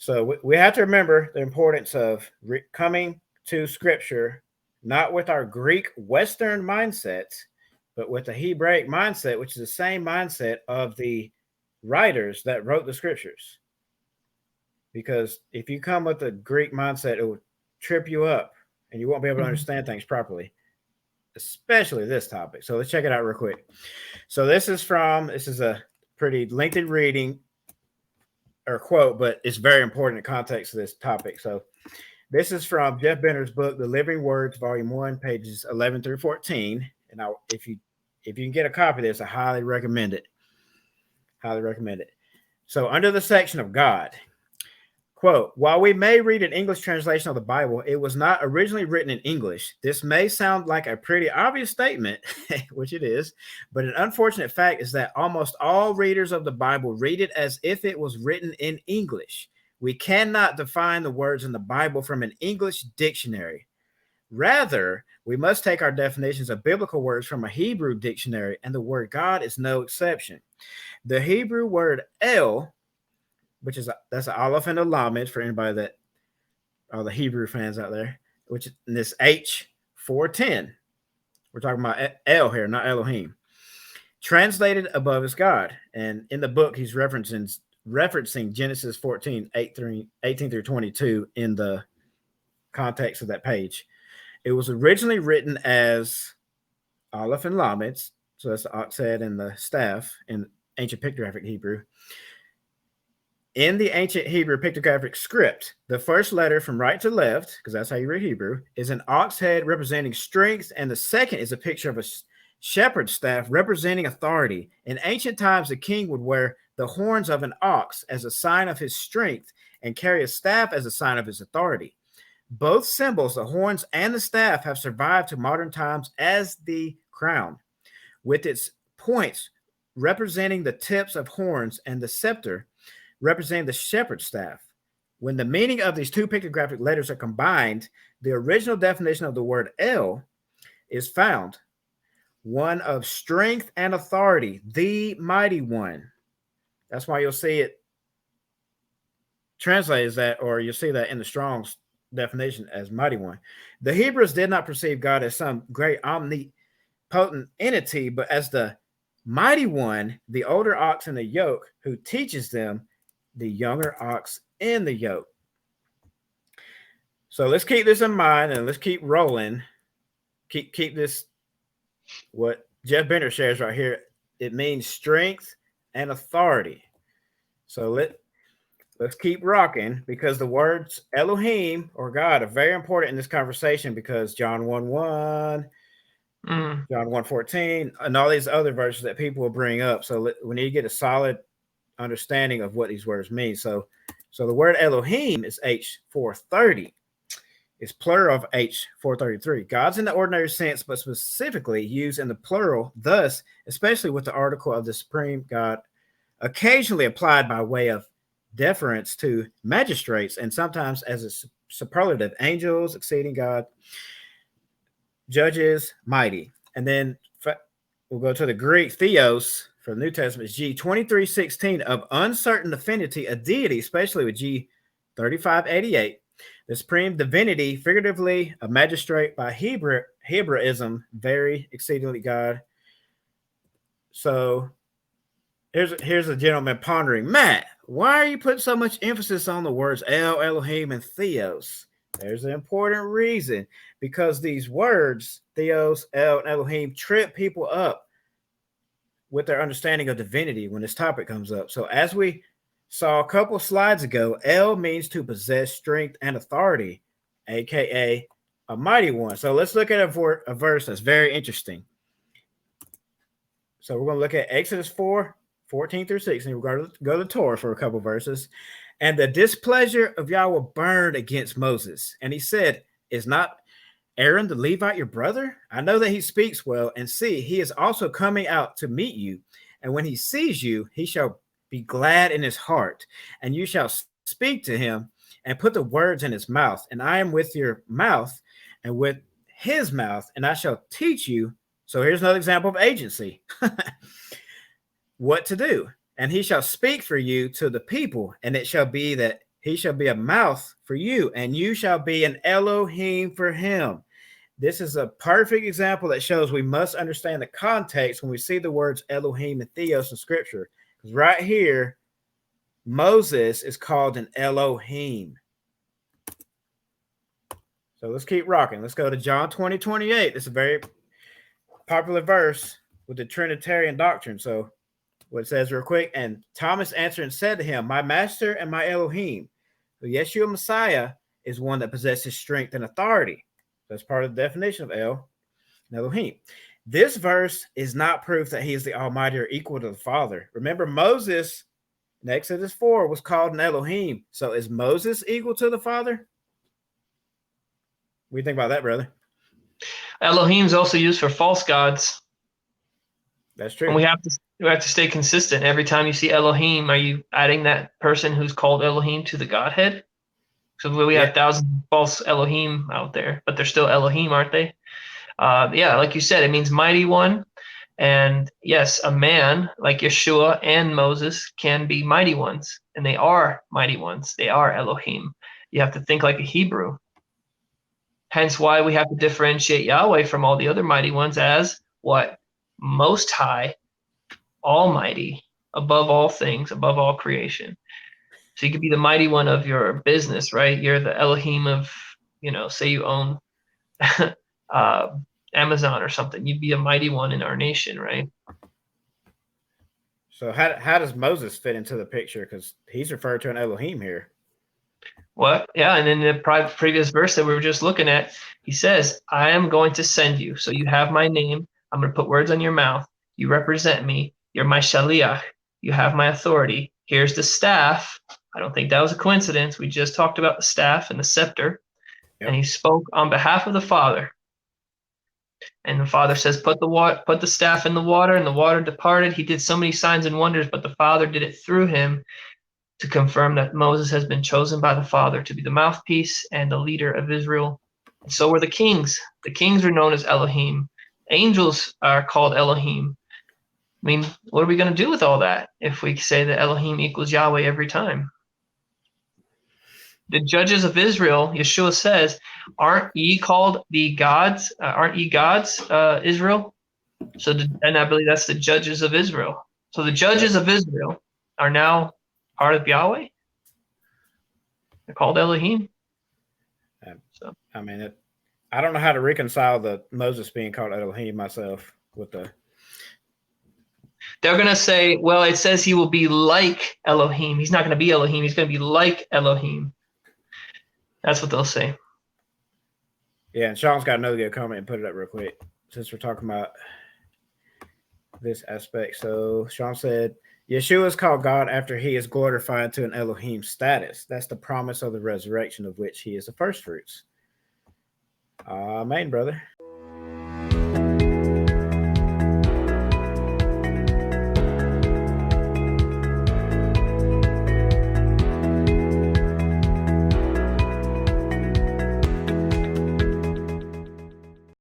So we have to remember the importance of coming to Scripture, not with our Greek Western mindset, but with the Hebraic mindset, which is the same mindset of the writers that wrote the Scriptures. Because if you come with a Greek mindset, it will trip you up and you won't be able to understand things properly, especially this topic. So let's check it out real quick. So this is a pretty lengthy reading or quote, but it's very important in context of this topic. So this is from Jeff Benner's book, The Living Words, Volume 1, pages 11 through 14. And if you can get a copy of this, I highly recommend it. Highly recommend it. So under the section of God, quote, while we may read an English translation of the Bible, it was not originally written in English. This may sound like a pretty obvious statement, which it is, but an unfortunate fact is that almost all readers of the Bible read it as if it was written in English. We cannot define the words in the Bible from an English dictionary. Rather, we must take our definitions of biblical words from a Hebrew dictionary, and the word God is no exception. The Hebrew word El, which is that's an Aleph and a Lamed for anybody that all the Hebrew fans out there, which is this H410. We're talking about El here, not Elohim. Translated above is God. And in the book, he's referencing Genesis 14, 18 through 22 in the context of that page. It was originally written as Aleph and Lamed, so that's the ox head and the staff in ancient pictographic Hebrew. In the ancient Hebrew pictographic script, the first letter from right to left, because that's how you read Hebrew, is an ox head representing strength, and the second is a picture of a shepherd's staff representing authority. In ancient times, the king would wear the horns of an ox as a sign of his strength and carry a staff as a sign of his authority. Both symbols, the horns and the staff, have survived to modern times as the crown, with its points representing the tips of horns and the scepter representing the shepherd's staff. When the meaning of these two pictographic letters are combined, the original definition of the word El is found, one of strength and authority, the mighty one. That's why you'll see it translated as that, or you'll see that in the Strong's definition as mighty one. The Hebrews did not perceive God as some great omnipotent entity, but as the mighty one, the older ox in the yoke, who teaches them, the younger ox in the yoke. So let's keep this in mind and let's keep rolling. Keep this, what Jeff Benner shares right here. It means strength and authority. So let's keep rocking, because the words Elohim or God are very important in this conversation, because John 1:1, John 1:14, and all these other verses that people will bring up. So we need to get a solid understanding of what these words mean. So the word Elohim is H430. It's plural of H433. God's in the ordinary sense, but specifically used in the plural, thus, especially with the article of the supreme God, occasionally applied by way of deference to magistrates, and sometimes as a superlative, angels, exceeding God, judges, mighty. And then we'll go to the Greek Theos for the New Testament, G 23:16, of uncertain affinity, a deity, especially with G 35:88. The supreme divinity, figuratively a magistrate by Hebraism, very exceedingly God. So here's a gentleman pondering, Matt, why are you putting so much emphasis on the words El, Elohim, and Theos? There's an important reason, because these words, Theos, El, and Elohim, trip people up with their understanding of divinity when this topic comes up. So as we saw a couple slides ago, El means to possess strength and authority, aka a mighty one. So let's look at a verse that's very interesting. So we're going to look at Exodus 4:14 through 16. We're going to go to the Torah for a couple verses. And the displeasure of Yahweh burned against Moses, and he said, is not Aaron the Levite your brother? I know that he speaks well, and see, he is also coming out to meet you. And when he sees you, he shall be glad in his heart, and you shall speak to him and put the words in his mouth. And I am with your mouth and with his mouth, and I shall teach you. So here's another example of agency. What to do. And he shall speak for you to the people, and it shall be that he shall be a mouth for you, and you shall be an Elohim for him. This is a perfect example that shows we must understand the context when we see the words Elohim and Theos in Scripture. Because right here, Moses is called an Elohim. So let's keep rocking. Let's go to John 20:28. It's a very popular verse with the Trinitarian doctrine. So what it says real quick, and Thomas answered and said to him, my master and my Elohim. So Yeshua Messiah is one that possesses strength and authority. That's part of the definition of El and Elohim. This verse is not proof that he is the Almighty or equal to the Father. Remember, Moses in Exodus 4 was called an Elohim. So is Moses equal to the Father? What do you think about that, brother? Elohim is also used for false gods. That's true. And we have to stay consistent. Every time you see Elohim, are you adding that person who's called Elohim to the Godhead? So we have thousands of false Elohim out there, but they're still Elohim, aren't they? Like you said, it means mighty one. And yes, a man like Yeshua and Moses can be mighty ones, and they are mighty ones. They are Elohim. You have to think like a Hebrew. Hence why we have to differentiate Yahweh from all the other mighty ones as what? Most high, almighty, above all things, above all creation. So you could be the mighty one of your business, right? You're the Elohim of, say you own Amazon or something. You'd be a mighty one in our nation, right? So how does Moses fit into the picture? Because he's referred to an Elohim here. What? Yeah, and in the previous verse that we were just looking at, he says, I am going to send you. So you have my name. I'm going to put words on your mouth. You represent me. You're my shaliach. You have my authority. Here's the staff. I don't think that was a coincidence. We just talked about the staff and the scepter. Yep. And he spoke on behalf of the Father. And the Father says, put the staff in the water, and the water departed. He did so many signs and wonders, but the Father did it through him to confirm that Moses has been chosen by the Father to be the mouthpiece and the leader of Israel. And so were the kings. The kings are known as Elohim. Angels are called Elohim. I mean, what are we going to do with all that if we say that Elohim equals Yahweh every time? The judges of Israel, Yeshua says, aren't ye called the gods? Aren't ye gods, Israel? And I believe that's the judges of Israel. So the judges of Israel are now part of Yahweh. They're called Elohim. I mean, I don't know how to reconcile the Moses being called Elohim myself with the. They're going to say, well, it says he will be like Elohim. He's not going to be Elohim. He's going to be like Elohim. That's what they'll say. Yeah, and Sean's got another good comment and put it up real quick since we're talking about this aspect. So Sean said, Yeshua is called God after he is glorified to an Elohim status. That's the promise of the resurrection of which he is the first fruits. Amen, brother.